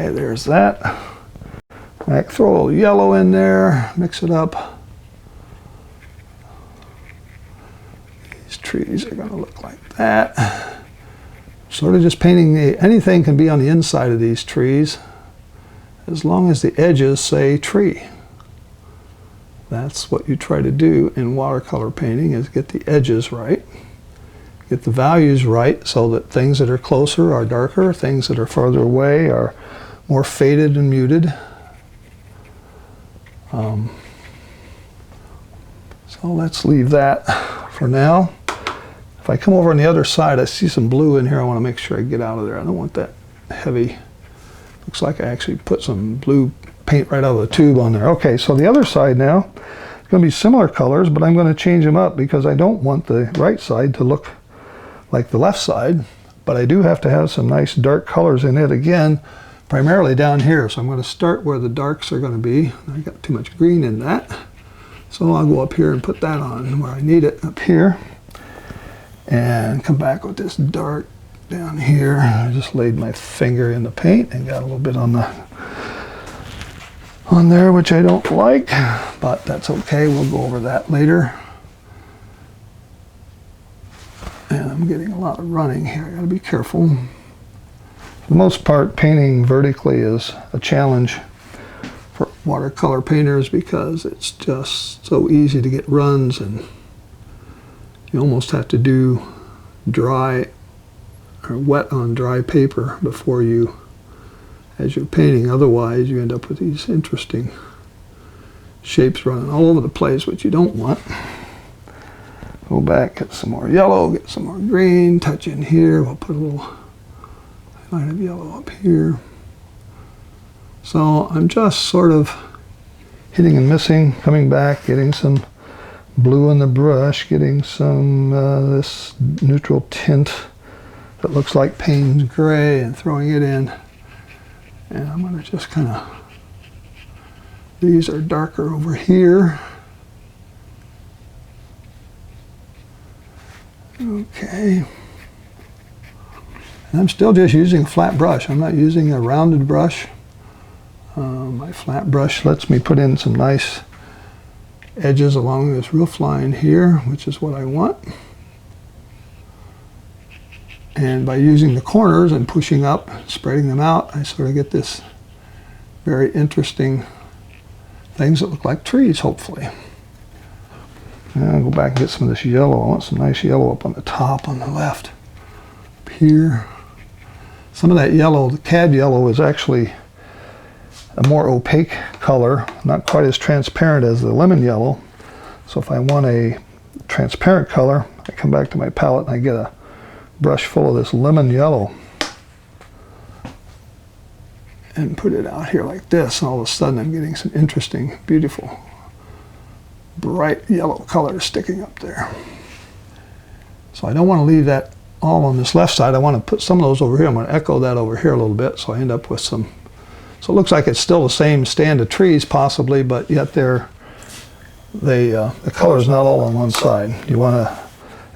Okay, there's that. I throw a little yellow in there, mix it up. These trees are going to look like that. Sort of just painting anything can be on the inside of these trees, as long as the edges say tree. That's what you try to do in watercolor painting, is get the edges right, get the values right, so that things that are closer are darker, things that are farther away are more faded and muted. So let's leave that for now. If I come over on the other side, I see some blue in here. I want to make sure I get out of there. I don't want that heavy. Looks like I actually put some blue paint right out of the tube on there. Okay, so the other side now, it's going to be similar colors, but I'm going to change them up because I don't want the right side to look like the left side, but I do have to have some nice dark colors in it again, primarily down here. So I'm going to start where the darks are going to be. I got too much green in that, so I'll go up here and put that on where I need it, up here, and come back with this dark down here. I just laid my finger in the paint and got a little bit on there, which I don't like, but that's okay. We'll go over that later. And I'm getting a lot of running here. I gotta be careful. For the most part, painting vertically is a challenge for watercolor painters because it's just so easy to get runs, and you almost have to do dry or wet on dry paper before you, as you're painting. Otherwise, you end up with these interesting shapes running all over the place, which you don't want. Go back, get some more yellow, get some more green, touch in here. We'll put a little line of yellow up here. So I'm just sort of hitting and missing, coming back, getting some blue in the brush, getting some this neutral tint that looks like Payne's gray, and throwing it in. And I'm going to just kind of, these are darker over here. Okay. And I'm still just using a flat brush. I'm not using a rounded brush. My flat brush lets me put in some nice edges along this roof line here, which is what I want. And by using the corners and pushing up, spreading them out, I sort of get this very interesting things that look like trees, hopefully. And I'll go back and get some of this yellow. I want some nice yellow up on the top, on the left, up here. Some of that yellow, the cad yellow, is actually a more opaque color, not quite as transparent as the lemon yellow. So if I want a transparent color, I come back to my palette and I get a brush full of this lemon yellow and put it out here like this, and all of a sudden I'm getting some interesting, beautiful, bright yellow color sticking up there. So I don't want to leave that all on this left side. I want to put some of those over here. I'm going to echo that over here a little bit, so I end up with some, so it looks like it's still the same stand of trees possibly, but yet the color is not all on one side. You want to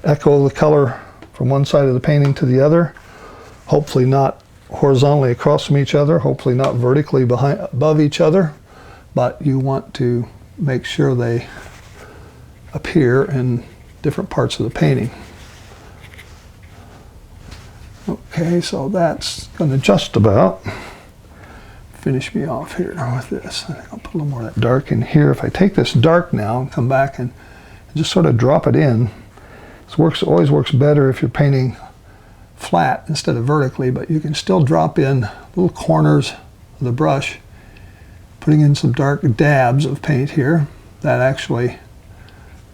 echo the color from one side of the painting to the other, hopefully not horizontally across from each other, hopefully not vertically above each other, but you want to make sure they appear in different parts of the painting. Okay, so that's going to just about finish me off here with this. I think I'll put a little more of that dark in here. If I take this dark now and come back and just sort of drop it in, this always works better if you're painting flat instead of vertically, but you can still drop in little corners of the brush, putting in some dark dabs of paint here that actually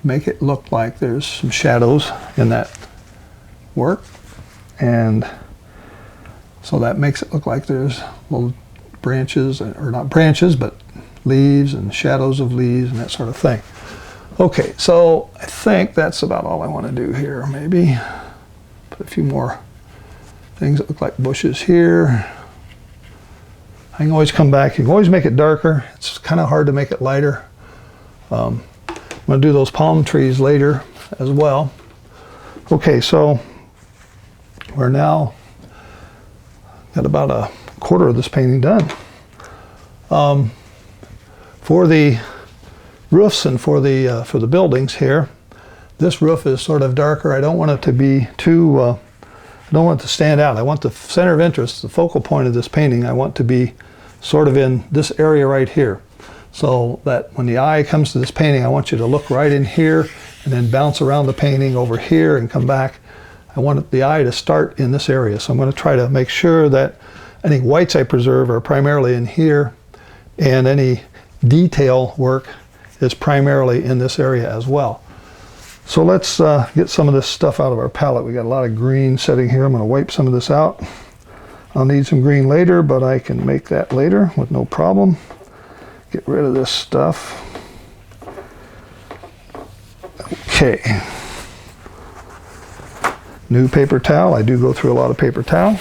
make it look like there's some shadows in that work. And so that makes it look like there's little branches, or not branches, but leaves and shadows of leaves and that sort of thing. Okay, so I think that's about all I want to do here. Maybe put a few more things that look like bushes here. I can always come back. You can always make it darker. It's kind of hard to make it lighter. I'm going to do those palm trees later as well. Okay, so we're now got about quarter of this painting done. For the roofs and for the buildings here, this roof is sort of darker. I don't want it to be too, I don't want it to stand out. I want the center of interest, the focal point of this painting, I want to be sort of in this area right here. So that when the eye comes to this painting, I want you to look right in here and then bounce around the painting over here and come back. I want the eye to start in this area. So I'm going to try to make sure that any whites I preserve are primarily in here, and any detail work is primarily in this area as well. So let's get some of this stuff out of our palette. We got a lot of green sitting here. I'm going to wipe some of this out. I'll need some green later, but I can make that later with no problem. Get rid of this stuff. Okay. New paper towel. I do go through a lot of paper towel.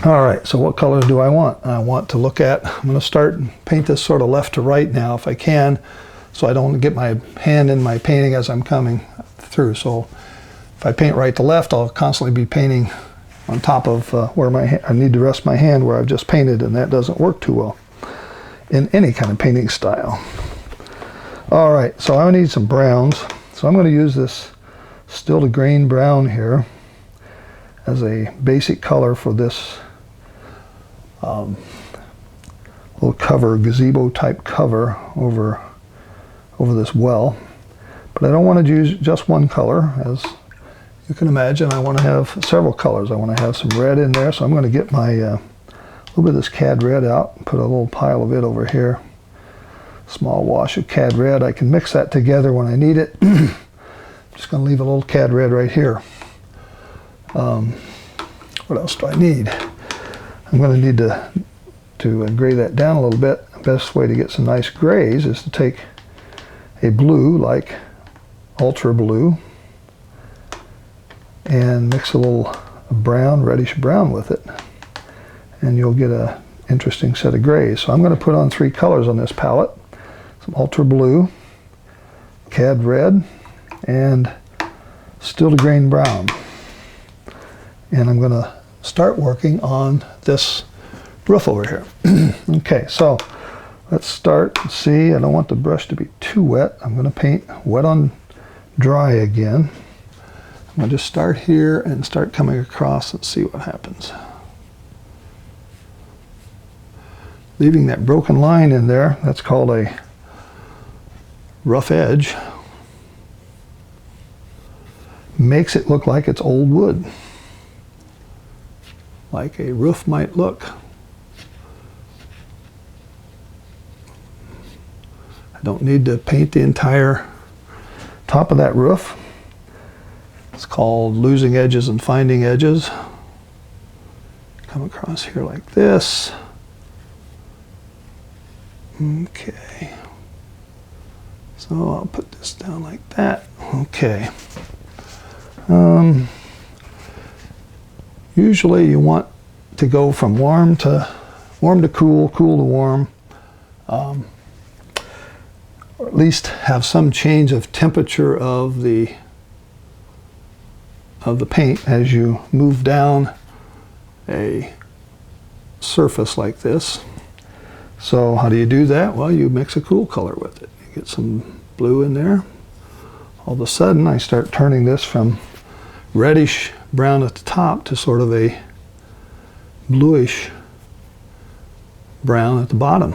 All right, so what colors do I want? I want to look at, I'm going to start and paint this sort of left to right now if I can, so I don't get my hand in my painting as I'm coming through. So if I paint right to left, I'll constantly be painting on top of where I need to rest my hand where I've just painted, and that doesn't work too well in any kind of painting style. All right, so I need some browns. So I'm going to use this still to grain brown here as a basic color for this little cover, gazebo type cover over this well. But I don't want to use just one color. As you can imagine, I want to have several colors. I want to have some red in there, so I'm going to get my little bit of this cad red out and put a little pile of it over here. Small wash of cad red. I can mix that together when I need it. Just going to leave a little cad red right here. What else do I need? I'm going to need to gray that down a little bit. The best way to get some nice grays is to take a blue, like ultra blue, and mix a little brown, reddish brown with it, and you'll get an interesting set of grays. So I'm going to put on 3 colors on this palette: some ultra blue, cad red, and still to grain brown. And I'm going to start working on this roof over here. Okay, so let's start and see. I don't want the brush to be too wet. I'm going to paint wet on dry again. I'm going to just start here and start coming across and see what happens. Leaving that broken line in there, that's called a rough edge, makes it look like it's old wood, like a roof might look. I don't need to paint the entire top of that roof. It's called losing edges and finding edges. Come across here like this. Okay. So I'll put this down like that. Okay. Usually you want to go from warm to cool, cool to warm, or at least have some change of temperature of the paint as you move down a surface like this. So how do you do that? Well, you mix a cool color with it. You get some blue in there. All of a sudden I start turning this from reddish brown at the top to sort of a bluish brown at the bottom.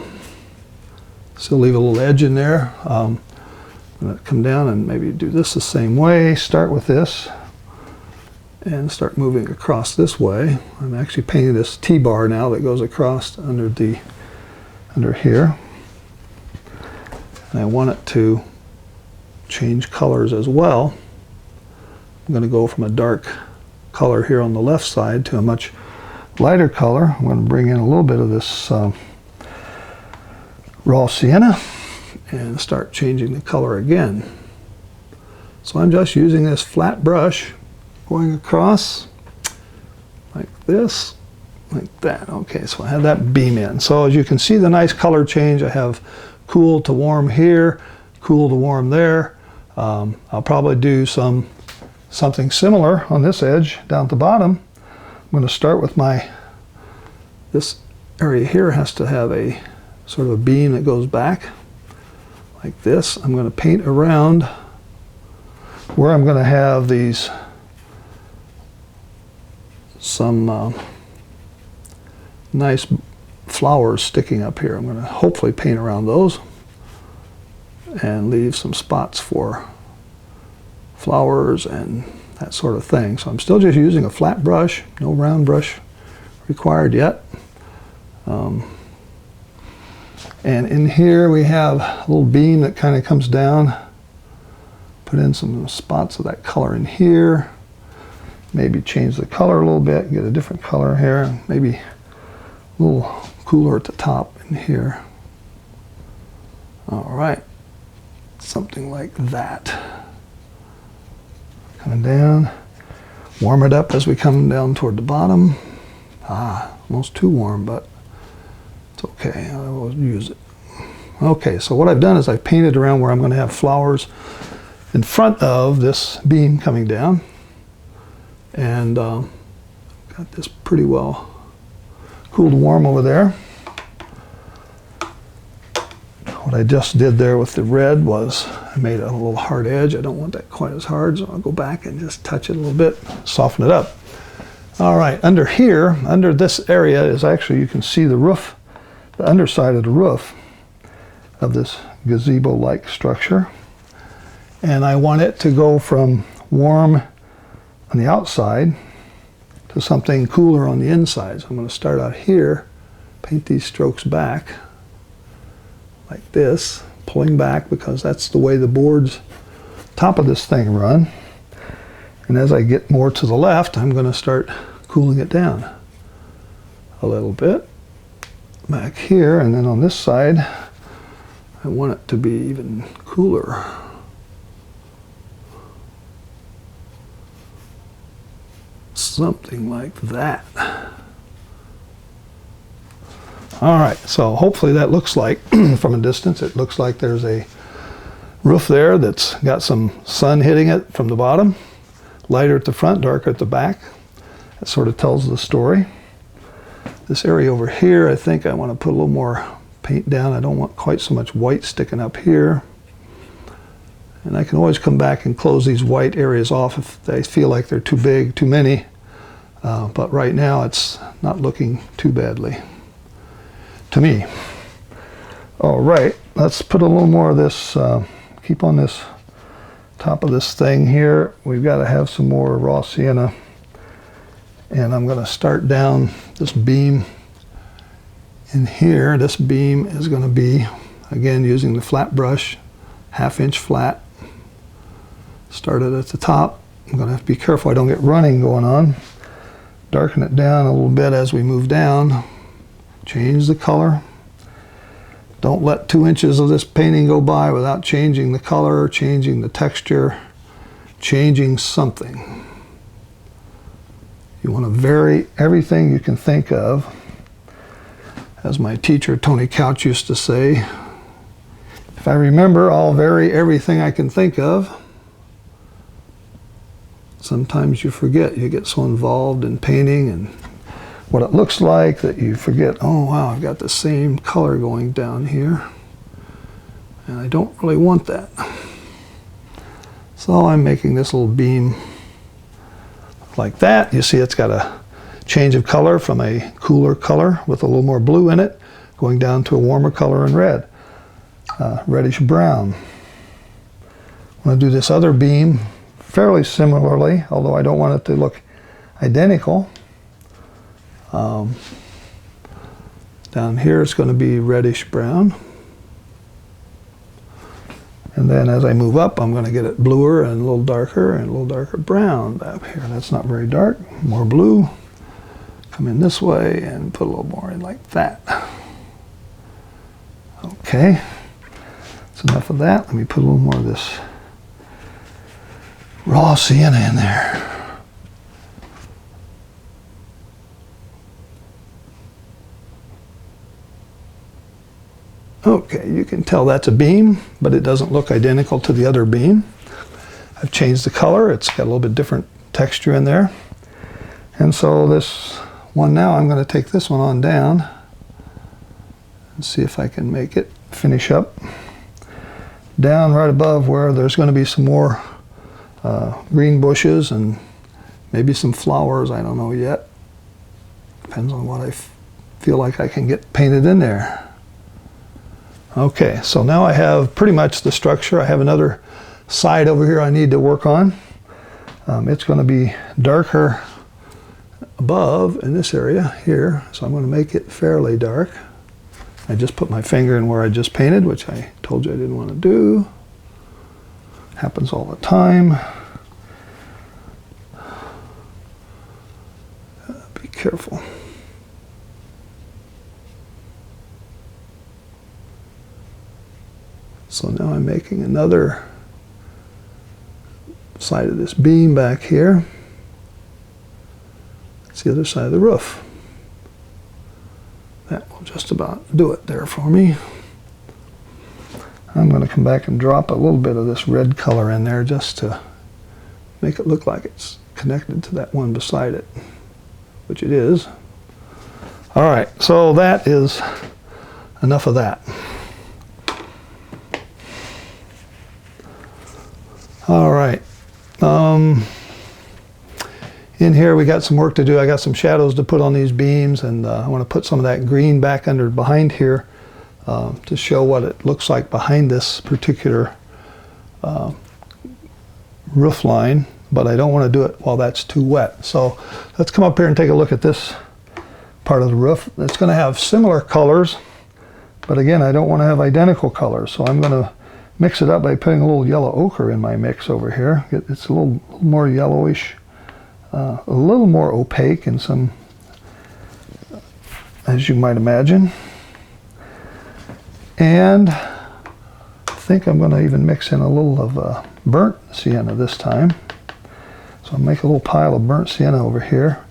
Still leave a little edge in there. I'm going to come down and maybe do this the same way. Start with this and start moving across this way. I'm actually painting this T-bar now that goes across under here. And I want it to change colors as well. I'm going to go from a dark color here on the left side to a much lighter color. I'm going to bring in a little bit of this raw sienna and start changing the color again. So I'm just using this flat brush going across like this, like that. Okay, so I have that beam in. So as you can see the nice color change, I have cool to warm here, cool to warm there. I'll probably do some something similar on this edge down at the bottom. I'm going to start with this area here has to have a sort of a beam that goes back like this. I'm going to paint around where I'm going to have some nice flowers sticking up here. I'm going to hopefully paint around those and leave some spots for flowers and that sort of thing. So I'm still just using a flat brush, no round brush required yet. And in here we have a little beam that kind of comes down. Put in some spots of that color in here. Maybe change the color a little bit, get a different color here. Maybe a little cooler at the top in here. All right, something like that. Coming down, warm it up as we come down toward the bottom. Almost too warm, but it's okay, I will use it. Okay, so what I've done is I've painted around where I'm going to have flowers in front of this beam coming down. And got this pretty well cooled warm over there. What I just did there with the red was I made a little hard edge. I don't want that quite as hard, so I'll go back and just touch it a little bit, soften it up. All right, under here, under this area is actually, you can see the roof, the underside of the roof of this gazebo-like structure. And I want it to go from warm on the outside to something cooler on the inside. So I'm going to start out here, paint these strokes back like this, pulling back because that's the way the boards top of this thing run. And as I get more to the left, I'm going to start cooling it down a little bit back here, and then on this side I want it to be even cooler. Something like that. All right, so hopefully that looks like, from a distance, it looks like there's a roof there that's got some sun hitting it from the bottom. Lighter at the front, darker at the back. That sort of tells the story. This area over here, I think I want to put a little more paint down. I don't want quite so much white sticking up here. And I can always come back and close these white areas off if they feel like they're too big, too many. But right now it's not looking too badly to me. All right, let's put a little more of this, keep on this top of this thing here. We've got to have some more raw sienna. And I'm going to start down this beam in here. This beam is going to be, again, using the flat brush, 1/2 inch flat. Start it at the top. I'm going to have to be careful I don't get running going on. Darken it down a little bit as we move down. Change the color. Don't let 2 inches of this painting go by without changing the color, changing the texture, changing something. You want to vary everything you can think of. As my teacher Tony Couch used to say, if I remember, I'll vary everything I can think of. Sometimes you forget. You get so involved in painting and what it looks like that you forget, oh wow, I've got the same color going down here. And I don't really want that. So I'm making this little beam like that. You see it's got a change of color from a cooler color with a little more blue in it, going down to a warmer color in red, reddish brown. I'm going to do this other beam fairly similarly, although I don't want it to look identical. Down here it's going to be reddish brown. And then as I move up, I'm going to get it bluer and a little darker and a little darker brown back here. That's not very dark. More blue. Come in this way and put a little more in like that. Okay. That's enough of that. Let me put a little more of this raw sienna in there. Okay, you can tell that's a beam, but it doesn't look identical to the other beam. I've changed the color. It's got a little bit different texture in there. And so this one now, I'm going to take this one on down and see if I can make it finish up down right above where there's going to be some more green bushes and maybe some flowers. I don't know yet. Depends on what I feel like I can get painted in there. Okay, so now I have pretty much the structure. I have another side over here I need to work on. It's going to be darker above in this area here, so I'm going to make it fairly dark. I just put my finger in where I just painted, which I told you I didn't want to do. Happens all the time. Be careful. So now I'm making another side of this beam back here. It's the other side of the roof. That will just about do it there for me. I'm going to come back and drop a little bit of this red color in there just to make it look like it's connected to that one beside it, which it is. All right, so that is enough of that. All right. In here we got some work to do. I got some shadows to put on these beams, and I want to put some of that green back under behind here to show what it looks like behind this particular roof line, but I don't want to do it while that's too wet. So let's come up here and take a look at this part of the roof. It's going to have similar colors, but again, I don't want to have identical colors, so I'm going to mix it up by putting a little yellow ochre in my mix over here. It's a little more yellowish, a little more opaque in some, as you might imagine. And I think I'm going to even mix in a little of burnt sienna this time. So I'll make a little pile of burnt sienna over here.